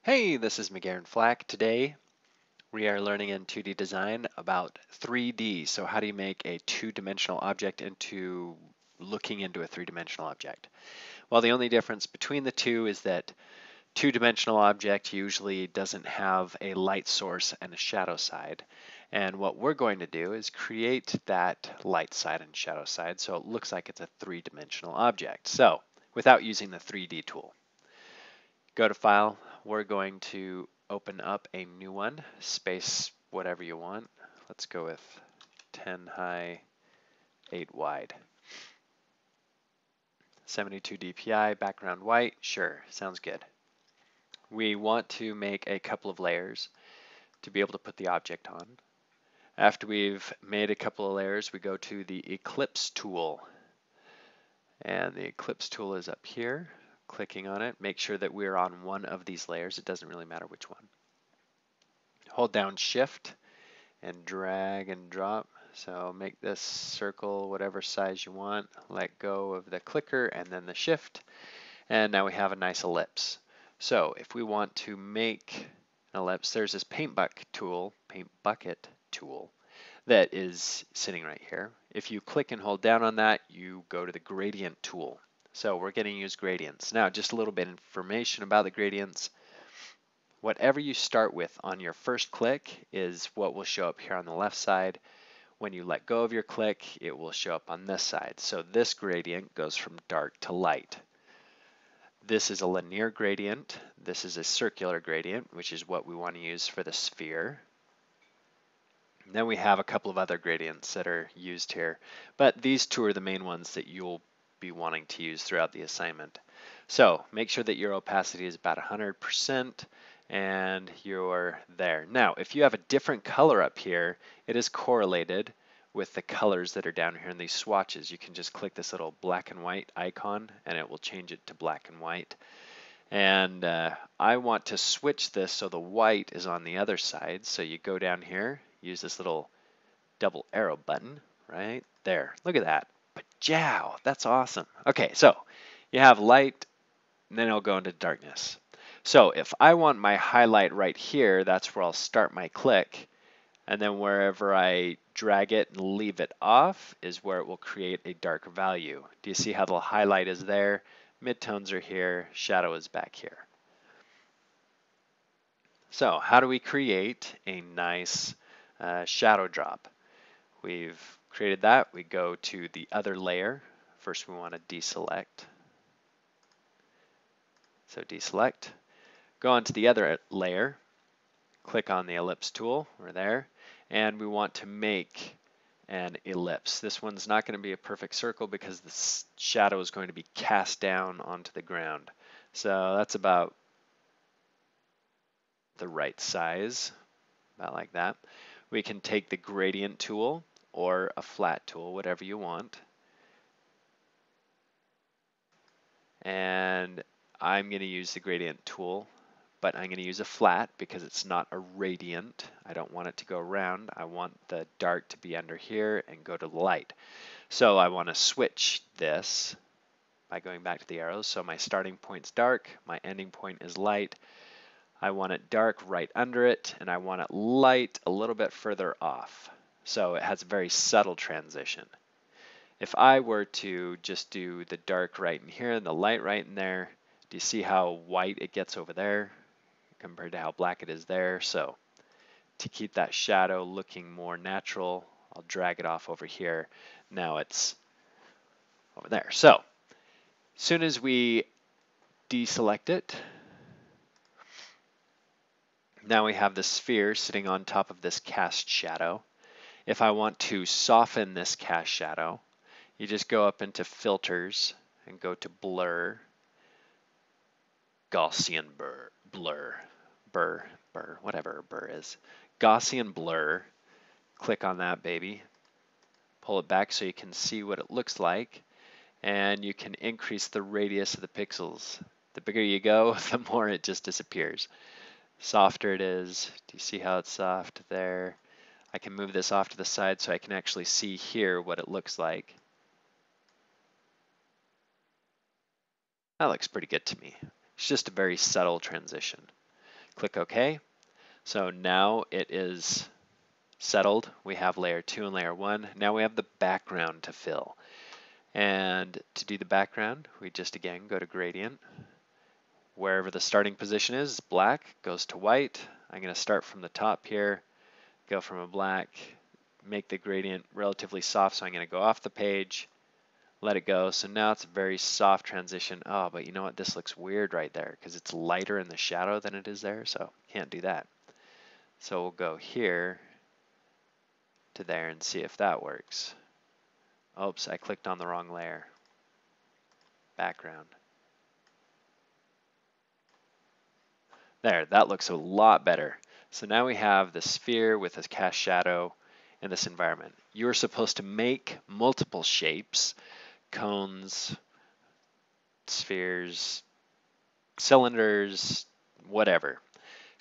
Hey, this is McGarren Flack. Today we are learning in 2D design about 3D. So how do you make a two-dimensional object into looking into a three-dimensional object? Well, the only difference between the two is that two-dimensional object usually doesn't have a light source and a shadow side. And what we're going to do is create that light side and shadow side so it looks like it's a three-dimensional object. So without using the 3D tool. Go to File. We're going to open up a new one, space whatever you want. Let's go with 10 high, 8 wide. 72 DPI, background white. Sure, sounds good. We want to make a couple of layers to be able to put the object on. After we've made a couple of layers, we go to the Ellipse tool. And the Ellipse tool is up here. Clicking on it, make sure that we're on one of these layers. It doesn't really matter which one. Hold down Shift and drag and drop. So make this circle whatever size you want. Let go of the clicker and then the Shift. And now we have a nice ellipse. So if we want to make an ellipse, there's this paint bucket tool that is sitting right here. If you click and hold down on that, you go to the gradient tool. So we're going to use gradients. Now, just a little bit of information about the gradients. Whatever you start with on your first click is what will show up here on the left side. When you let go of your click, it will show up on this side. So this gradient goes from dark to light. This is a linear gradient. This is a circular gradient, which is what we want to use for the sphere. And then we have a couple of other gradients that are used here, but these two are the main ones that you'll be wanting to use throughout the assignment. So make sure that your opacity is about 100% and you're there. Now, if you have a different color up here, it is correlated with the colors that are down here in these swatches. You can just click this little black and white icon and it will change it to black and white. And I want to switch this so the white is on the other side. So you go down here, use this little double arrow button right there. Look at that. Pajow, that's awesome. Okay, so you have light, and then it'll go into darkness. So if I want my highlight right here, that's where I'll start my click, and then wherever I drag it and leave it off is where it will create a dark value. Do you see how the highlight is there? Midtones are here, shadow is back here. So how do we create a nice shadow drop? We've created that. We go to the other layer. First we want to deselect. So deselect. Go on to the other layer. Click on the ellipse tool. We're there. And we want to make an ellipse. This one's not going to be a perfect circle because the shadow is going to be cast down onto the ground. So that's about the right size, about like that. We can take the gradient tool or a flat tool, whatever you want. And I'm going to use the gradient tool, but I'm going to use a flat because it's not a radiant. I don't want it to go around. I want the dark to be under here and go to the light. So I want to switch this by going back to the arrows. So my starting point's dark, my ending point is light. I want it dark right under it, and I want it light a little bit further off. So it has a very subtle transition. If I were to just do the dark right in here and the light right in there, do you see how white it gets over there compared to how black it is there? So to keep that shadow looking more natural, I'll drag it off over here. Now it's over there. So as soon as we deselect it, now we have the sphere sitting on top of this cast shadow. If I want to soften this cast shadow, you just go up into Filters and go to Blur, Gaussian Blur, whatever blur is. Gaussian Blur, click on that baby. Pull it back so you can see what it looks like, and you can increase the radius of the pixels. The bigger you go, the more it just disappears. Softer it is. Do you see how it's soft there? I can move this off to the side so I can actually see here what it looks like. That looks pretty good to me. It's just a very subtle transition. Click OK. So now it is settled. We have layer 2 and layer 1. Now we have the background to fill. And to do the background, we just again go to gradient. Wherever the starting position is, black goes to white. I'm going to start from the top here, go from a black, make the gradient relatively soft, so I'm going to go off the page, let it go. So now it's a very soft transition. Oh, but you know what? This looks weird right there because it's lighter in the shadow than it is there, so can't do that. So we'll go here to there and see if that works. Oops, I clicked on the wrong layer. Background. There, that looks a lot better. So now we have the sphere with a cast shadow in this environment. You're supposed to make multiple shapes, cones, spheres, cylinders, whatever.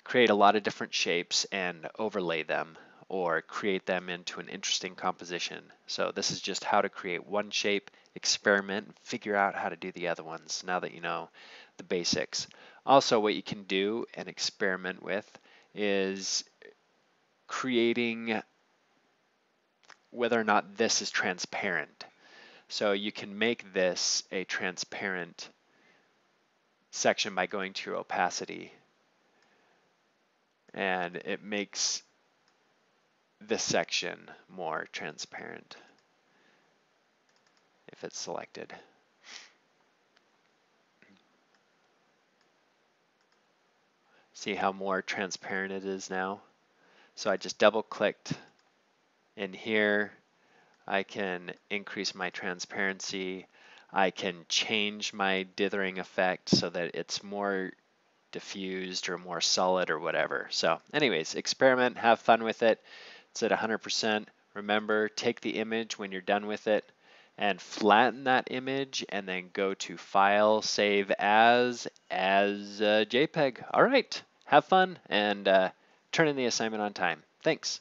Create a lot of different shapes and overlay them or create them into an interesting composition. So this is just how to create one shape, experiment, and figure out how to do the other ones now that you know the basics. Also, what you can do and experiment with is creating whether or not this is transparent. So you can make this a transparent section by going to your opacity, and it makes this section more transparent if it's selected. See how more transparent it is now? So I just double clicked in here. I can increase my transparency. I can change my dithering effect so that it's more diffused or more solid or whatever. So anyways, experiment, have fun with it. It's at 100%. Remember, take the image when you're done with it and flatten that image and then go to File, Save As JPEG. All right, have fun and turn in the assignment on time. Thanks.